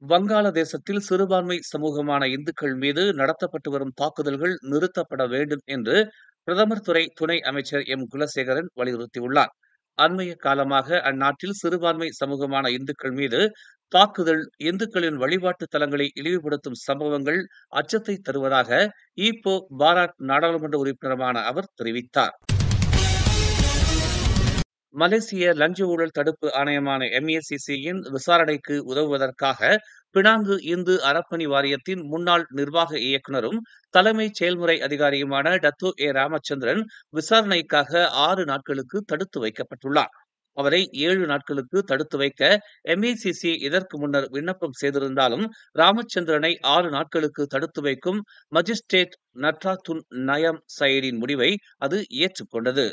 வங்காளதேசத்தில் சிறுபான்மை சமூகமான இந்துக்கள் மீது நடத்தப்பட்டு வரும் தாக்குதல்கள் நிறுத்தப்பட வேண்டும் என்று பிரதமர் துணை அமைச்சர் குலசேகரன் வலியுறுத்தியுள்ளார். அண்மைய காலமாக அந்நாட்டில் சிறுபான்மை சமூகமான இந்துக்கள் மீது தாக்குதல், இந்துக்களின் வழிபாட்டு தலங்களை இழிவுபடுத்தும் சம்பவங்கள் அச்சத்தை தருவதாக ஈப்போ பாராட் நாடாளுமன்ற உறுப்பினருமான அவர் தெரிவித்தார். மலேசிய லஞ்ச ஊழல் தடுப்பு ஆணையமான MEACC-யின் விசாரணைக்கு உதவுவதற்காக பினாங்கு இந்து அறப்பணி வாரியத்தின் முன்னாள் நிர்வாக இயக்குநரும் தலைமை செயல்முறை அதிகாரியுமான டத்தோ ராமச்சந்திரன் விசாரணைக்காக 6 நாட்களுக்கு தடுத்து வைக்கப்பட்டுள்ளார். அவரை 7 நாட்களுக்கு தடுத்து வைக்க MEACC இதற்கு முன்னர் விண்ணப்பம் செய்திருந்தாலும் ராமச்சந்திரனை 6 நாட்களுக்கு தடுத்து வைக்கும் மஜிஸ்ட்ரேட் நட்ராத்துன் நயம் சயீடின் முடிவை அது ஏற்றுக்கொண்டது.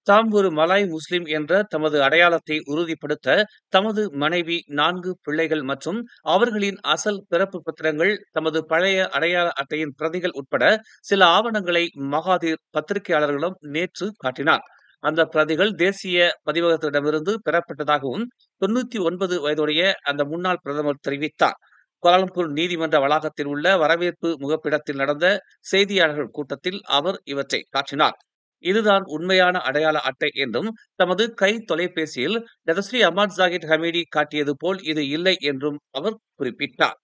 தாம் ஒரு மலாய் முஸ்லிம் என்ற தமது அடையாளத்தை உறுதிப்படுத்த தமது மனைவி, 4 பிள்ளைகள் மற்றும் அவர்களின் அசல் பிறப்பு பத்திரங்கள், தமது பழைய அடையாள அட்டையின் பிரதிகள் உட்பட சில ஆவணங்களை மகாதீர் பத்திரிகையாளர்களிடம் நேற்று காட்டினார். அந்த பிரதிகள் தேசிய பதிவகத்திடமிருந்து பெறப்பட்டதாகவும் 99 வயதுடைய அந்த முன்னாள் பிரதமர் தெரிவித்தார். கோலாலம்பூர் நீதிமன்ற வளாகத்தில் உள்ள வரவேற்பு முகப்பிடத்தில் நடந்த செய்தியாளர்கள் கூட்டத்தில் அவர் இவற்றை காட்டினார். இதுதான் உண்மையான அடையாள அட்டை என்றும், தமது கை தொலைபேசியில் டதஸ்ரீ அமாட் ஜாகிர் ஹமீடி காட்டியது போல் இது இல்லை என்றும் அவர் குறிப்பிட்டார்.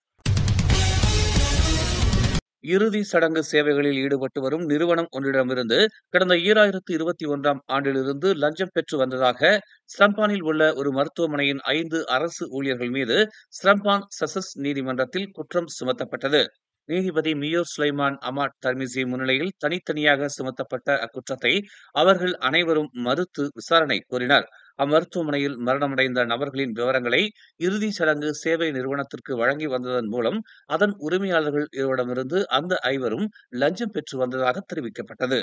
இறுதி சடங்கு சேவைகளில் ஈடுபட்டு வரும் நிறுவனம் ஒன்றிடமிருந்து கடந்த 2021ஆம் ஆண்டிலிருந்து லஞ்சம் பெற்று வந்ததாக ஸ்ரம்பானில் உள்ள ஒரு மருத்துவமனையின் 5 அரசு ஊழியர்கள் மீது ஸ்ரம்பான் சசஸ் நீதிமன்றத்தில் குற்றம் சுமத்தப்பட்டது. நீதிபதி மியோர் சுலைமான் அமாட் தர்மிசி முன்னிலையில் தனித்தனியாக சுமத்தப்பட்ட அக்குற்றத்தை அவர்கள் அனைவரும் மறுத்து விசாரணை கோரினர். அம்மருத்துவமனையில் மரணமடைந்த நபர்களின் விவரங்களை இறுதி சடங்கு சேவை நிறுவனத்திற்கு வழங்கி வந்ததன் மூலம் அதன் உரிமையாளர்கள் இருவரிடமிருந்து அந்த 5வரும் லஞ்சம் பெற்று வந்ததாக தெரிவிக்கப்பட்டது.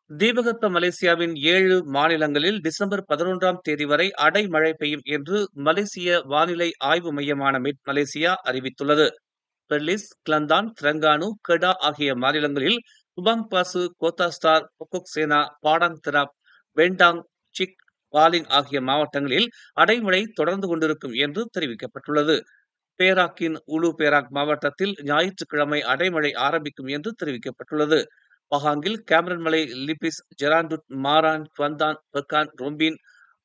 தீபகற்ப மலேசியாவின் 7 மாநிலங்களில் டிசம்பர் 11ஆம் தேதி வரை அடைமழை பெய்யும் என்று மலேசிய வானிலை ஆய்வு மையமான மெட் மலேசியா அறிவித்துள்ளது. பெர்லிஸ், கிளந்தான், திரங்கானு, கெடா ஆகிய மாநிலங்களில் குபாங் பாசு, கோத்தா ஸ்டார், பொக்கோக் சேனா, பாடாங் தெராப், வெண்டாங், சிக், பாலிங் ஆகிய மாவட்டங்களில் அடைமழை தொடர்ந்து கொண்டிருக்கும் என்று தெரிவிக்கப்பட்டுள்ளது. பேராக்கின் உலு பேராக் மாவட்டத்தில் ஞாயிற்றுக்கிழமை அடைமழை ஆரம்பிக்கும் என்று தெரிவிக்கப்பட்டுள்ளது. பஹாங்கில் கேமரன் மலை, லிபிஸ், ஜெராண்டுட், மாரான், குவந்தான், பெக்கான், ரொம்பின்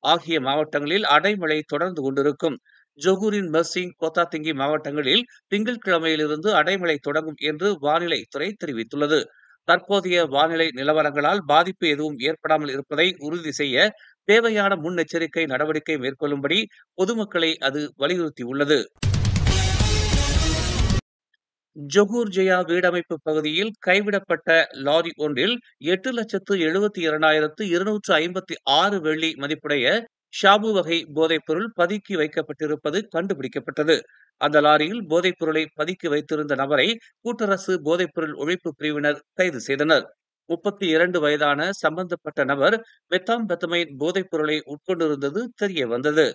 ஆகிய மாவட்டங்களில் அடைமழை தொடர்ந்து கொண்டிருக்கும். ஜொகூரின் மெர்சிங், கோத்தாதிங்கி மாவட்டங்களில் திங்கட்கிழமையிலிருந்து அடைமழை தொடங்கும் என்று வானிலை துறை தெரிவித்துள்ளது. தற்போதைய வானிலை நிலவரங்களால் பாதிப்பு எதுவும் ஏற்படாமல் இருப்பதை உறுதி செய்ய தேவையான முன்னெச்சரிக்கை நடவடிக்கை மேற்கொள்ளும்படி பொதுமக்களை அது வலியுறுத்தியுள்ளது. ஜொகூர் ஜெயா வீடமைப்பு பகுதியில் கைவிடப்பட்ட லாரி ஒன்றில் 8,72,256 வெள்ளி மதிப்புடைய ஷாபு வகை போதைப்பொருள் பதுக்கி வைக்கப்பட்டிருப்பது கண்டுபிடிக்கப்பட்டது. அந்த லாரியில் போதைப்பொருளை பதுக்கி வைத்திருந்த நபரை கூட்டரசு போதைப்பொருள் ஒழிப்பு பிரிவினர் கைது செய்தனர். 32 வயதான சம்பந்தப்பட்ட நபர் மெத்தாம்பெத்தமைன் போதைப்பொருளை உட்கொண்டிருந்தது தெரிய வந்தது.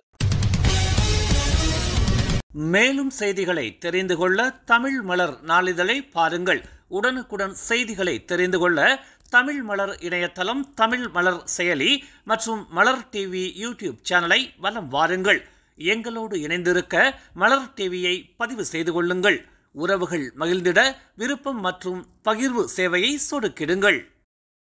மேலும் செய்திகளை தெரிந்து கொள்ள தமிழ் மலர் நாளிதழை பாருங்கள். உடனுக்குடன் செய்திகளை தெரிந்து கொள்ள தமிழ் மலர் இணையதளம், தமிழ் மலர் செயலி மற்றும் மலர் டிவி யூடியூப் சேனலை வலம் வாருங்கள். எங்களோடு இணைந்திருக்க மலர் டிவியை பதிவு செய்து கொள்ளுங்கள். உறவுகள் மகிழ்ந்திட விருப்பம் மற்றும் பகிர்வு சேவையை சொடுக்கிடுங்கள்.